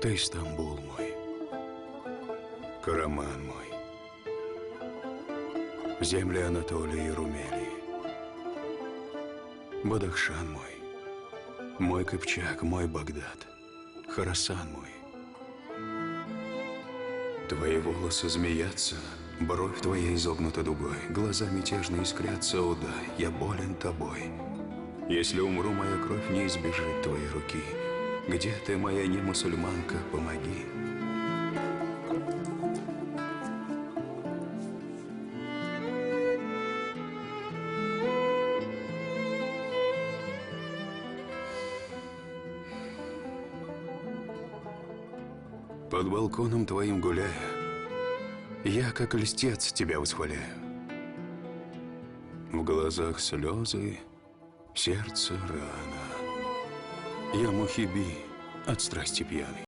Ты Стамбул мой, Караман мой, земли Анатолии и Румелии, Бадахшан мой Кыпчак, мой Багдад, Хорасан мой. Твои волосы змеятся, бровь твоя изогнута дугой, глаза мятежно искрятся, о да, я болен тобой. Если умру, моя кровь не избежит твоей руки. Где ты, моя не мусульманка, помоги. Под балконом твоим гуляя, я, как льстец, тебя восхваляю. В глазах слезы, в сердце рана. Я Мухиби, от страсти пьяный.